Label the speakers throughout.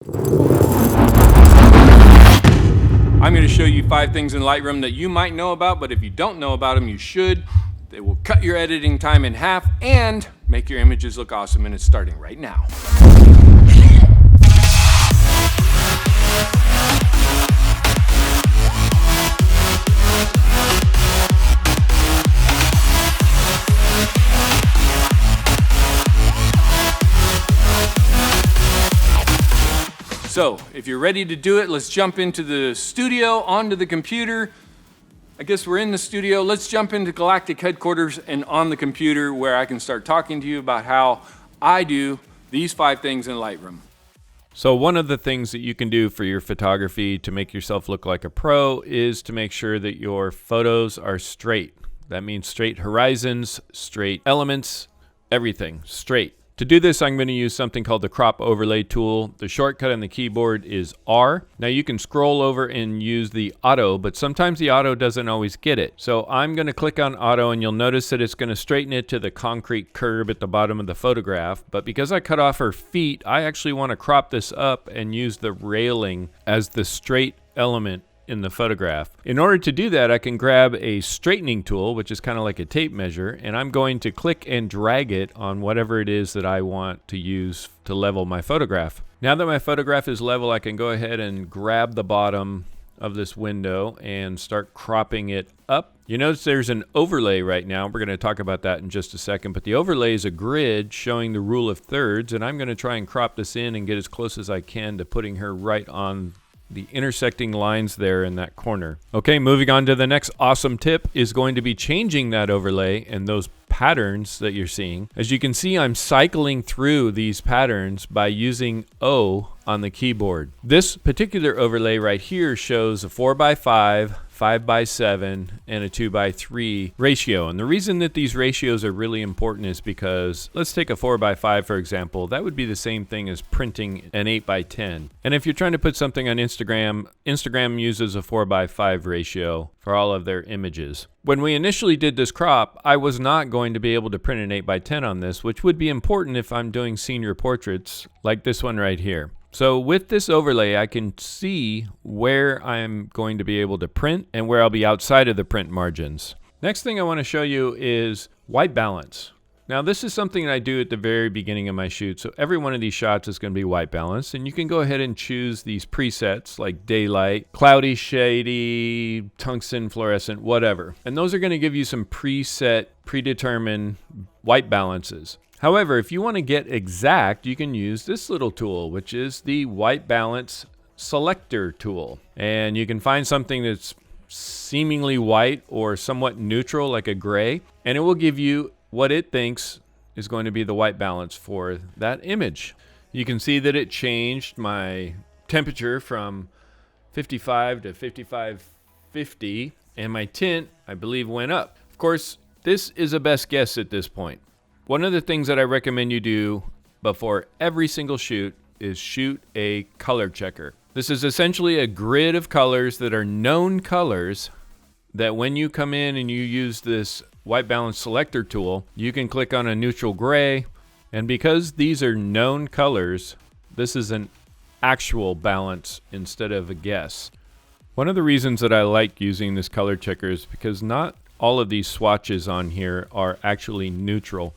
Speaker 1: I'm going to show you 5 things in Lightroom that you might know about, but if you don't know about them, you should. They will cut your editing time in half and make your images look awesome, and it's starting right now. So, if you're ready to do it, let's jump into the studio, onto the computer. I guess we're in the studio. Let's jump into Galactic headquarters and on the computer where I can start talking to you about how I do these 5 things in Lightroom.
Speaker 2: So one of the things that you can do for your photography to make yourself look like a pro is to make sure that your photos are straight. That means straight horizons, straight elements, everything straight. To do this, I'm going to use something called the crop overlay tool. The shortcut on the keyboard is R. Now you can scroll over and use the auto, but sometimes the auto doesn't always get it. So I'm going to click on auto, and you'll notice that it's going to straighten it to the concrete curb at the bottom of the photograph. But because I cut off her feet, I actually want to crop this up and use the railing as the straight element in the photograph. In order to do that, I can grab a straightening tool, which is kind of like a tape measure, and I'm going to click and drag it on whatever it is that I want to use to level my photograph. Now that my photograph is level, I can go ahead and grab the bottom of this window and start cropping it up. You notice there's an overlay right now. We're going to talk about that in just a second, but the overlay is a grid showing the rule of thirds, and I'm going to try and crop this in and get as close as I can to putting her right on the intersecting lines there in that corner. Okay, moving on to the next awesome tip is going to be changing that overlay and those patterns that you're seeing. As you can see, I'm cycling through these patterns by using O on the keyboard. This particular overlay right here shows a 4:5, 5:7, and a 2:3 ratio. And the reason that these ratios are really important is because, let's take a 4:5 for example. That would be the same thing as printing an 8:10. And if you're trying to put something on Instagram, Instagram uses a 4:5 ratio for all of their images. When we initially did this crop, I was not going to be able to print an 8:10 on this, which would be important if I'm doing senior portraits like this one right here. So with this overlay, I can see where I'm going to be able to print and where I'll be outside of the print margins. Next thing I want to show you is white balance. Now this is something that I do at the very beginning of my shoot. So every one of these shots is going to be white balance, and you can go ahead and choose these presets like daylight, cloudy, shady, tungsten, fluorescent, whatever. And those are going to give you some predetermined white balances. However, if you want to get exact, you can use this little tool, which is the white balance selector tool. And you can find something that's seemingly white or somewhat neutral like a gray, and it will give you what it thinks is going to be the white balance for that image. You can see that it changed my temperature from 55 to 55.50, and my tint, I believe, went up. Of course, this is a best guess at this point. One of the things that I recommend you do before every single shoot is shoot a color checker. This is essentially a grid of colors that are known colors that when you come in and you use this white balance selector tool, you can click on a neutral gray, and because these are known colors, this is an actual balance instead of a guess. One of the reasons that I like using this color checker is because not all of these swatches on here are actually neutral.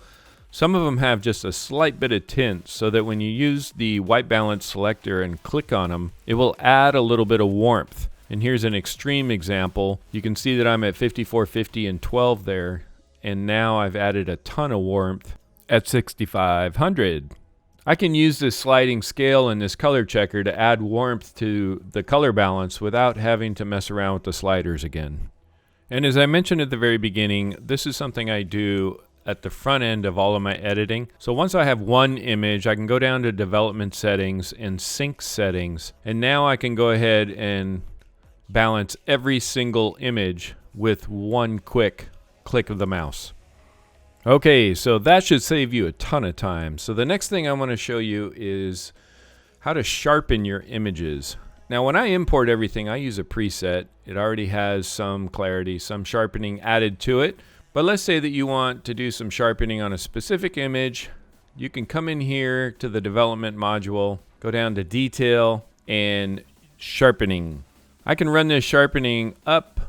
Speaker 2: Some of them have just a slight bit of tint, so that when you use the white balance selector and click on them, it will add a little bit of warmth. And here's an extreme example. You can see that I'm at 5450 and 12 there, and now I've added a ton of warmth at 6500. I can use this sliding scale in this color checker to add warmth to the color balance without having to mess around with the sliders again. And as I mentioned at the very beginning, this is something I do at the front end of all of my editing. So once I have one image, I can go down to development settings and sync settings, and now I can go ahead and balance every single image with one quick click of the mouse. Okay, so that should save you a ton of time. So the next thing I want to show you is how to sharpen your images. Now when I import everything, I use a preset. It already has some clarity, some sharpening added to it. But let's say that you want to do some sharpening on a specific image. You can come in here to the development module, go down to detail and sharpening. I can run this sharpening up.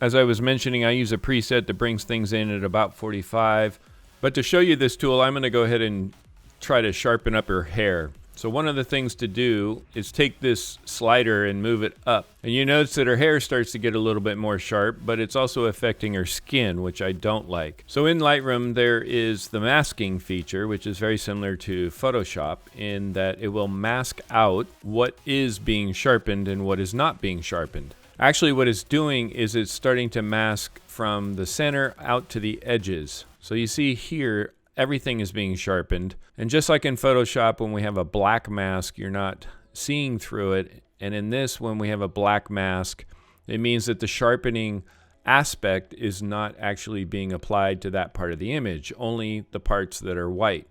Speaker 2: As I was mentioning, I use a preset that brings things in at about 45. But to show you this tool, I'm going to go ahead and try to sharpen up her hair. So one of the things to do is take this slider and move it up. And you notice that her hair starts to get a little bit more sharp, but it's also affecting her skin, which I don't like. So in Lightroom, there is the masking feature, which is very similar to Photoshop in that it will mask out what is being sharpened and what is not being sharpened. Actually, what it's doing is it's starting to mask from the center out to the edges. So you see here, everything is being sharpened. And just like in Photoshop, when we have a black mask, you're not seeing through it. And in this, when we have a black mask, it means that the sharpening aspect is not actually being applied to that part of the image, only the parts that are white.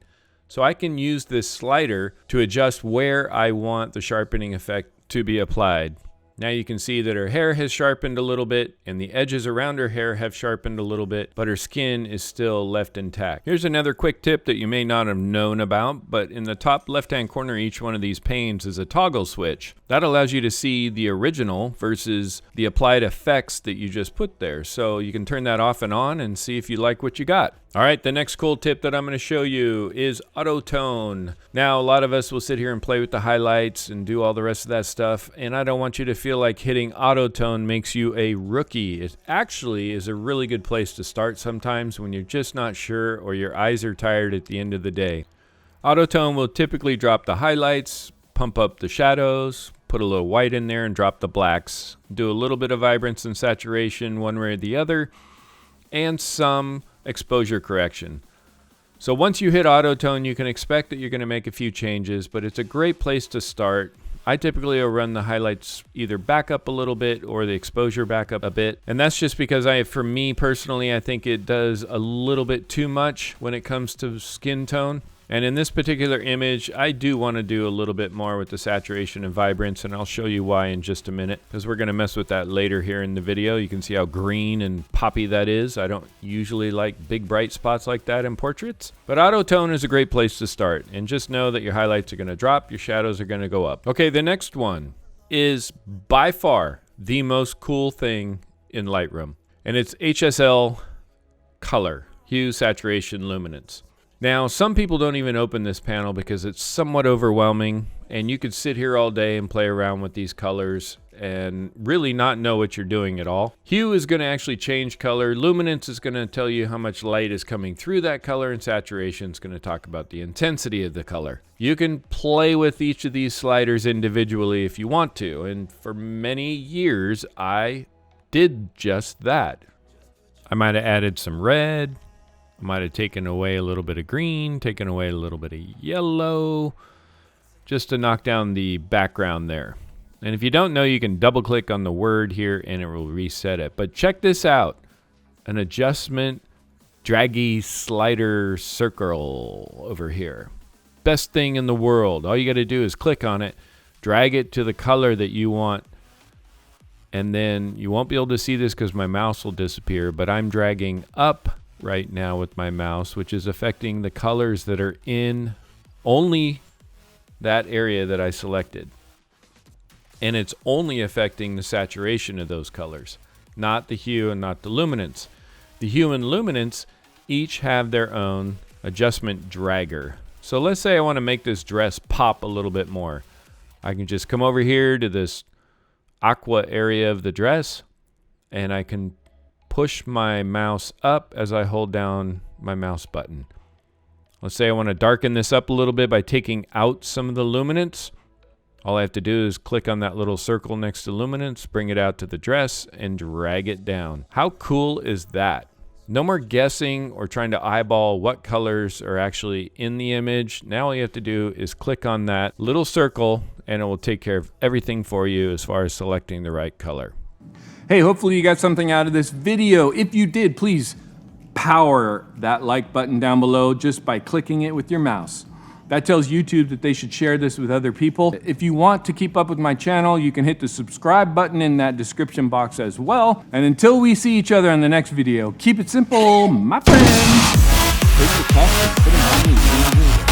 Speaker 2: So I can use this slider to adjust where I want the sharpening effect to be applied. Now you can see that her hair has sharpened a little bit and the edges around her hair have sharpened a little bit, but her skin is still left intact. Here's another quick tip that you may not have known about, but in the top left-hand corner of each one of these panes is a toggle switch. That allows you to see the original versus the applied effects that you just put there. So you can turn that off and on and see if you like what you got. All right, the next cool tip that I'm going to show you is auto tone. Now, a lot of us will sit here and play with the highlights and do all the rest of that stuff, and I don't want you to feel like hitting auto tone makes you a rookie. It actually is a really good place to start sometimes when you're just not sure or your eyes are tired at the end of the day. Auto tone will typically drop the highlights, pump up the shadows, put a little white in there and drop the blacks, do a little bit of vibrance and saturation one way or the other, and some exposure correction. So once you hit auto tone, you can expect that you're going to make a few changes, but it's a great place to start. I typically will run the highlights either back up a little bit or the exposure back up a bit. And that's just because for me personally, I think it does a little bit too much when it comes to skin tone. And in this particular image, I do want to do a little bit more with the saturation and vibrance, and I'll show you why in just a minute, because we're going to mess with that later here in the video. You can see how green and poppy that is. I don't usually like big bright spots like that in portraits, but auto tone is a great place to start. And just know that your highlights are going to drop, your shadows are going to go up. Okay, the next one is by far the most cool thing in Lightroom, and it's HSL Color, Hue, Saturation, Luminance. Now, some people don't even open this panel because it's somewhat overwhelming, and you could sit here all day and play around with these colors and really not know what you're doing at all. Hue is going to actually change color. Luminance is going to tell you how much light is coming through that color, and saturation is going to talk about the intensity of the color. You can play with each of these sliders individually if you want to, and for many years, I did just that. I might have added some red. Might have taken away a little bit of green, taken away a little bit of yellow, just to knock down the background there. And if you don't know, you can double click on the word here and it will reset it. But check this out, an adjustment draggy slider circle over here. Best thing in the world. All you got to do is click on it, drag it to the color that you want, and then you won't be able to see this because my mouse will disappear, but I'm dragging up right now with my mouse, which is affecting the colors that are in only that area that I selected. And it's only affecting the saturation of those colors, not the hue and not the luminance. The hue and luminance each have their own adjustment dragger. So let's say I want to make this dress pop a little bit more. I can just come over here to this aqua area of the dress, and I can push my mouse up as I hold down my mouse button. Let's say I want to darken this up a little bit by taking out some of the luminance. All I have to do is click on that little circle next to luminance, bring it out to the dress, and drag it down. How cool is that? No more guessing or trying to eyeball what colors are actually in the image. Now all you have to do is click on that little circle and it will take care of everything for you as far as selecting the right color.
Speaker 1: Hey, hopefully you got something out of this video. If you did, please power that like button down below just by clicking it with your mouse. That tells YouTube that they should share this with other people. If you want to keep up with my channel, you can hit the subscribe button in that description box as well. And until we see each other in the next video, keep it simple, my friends. Take the test and put 'em on the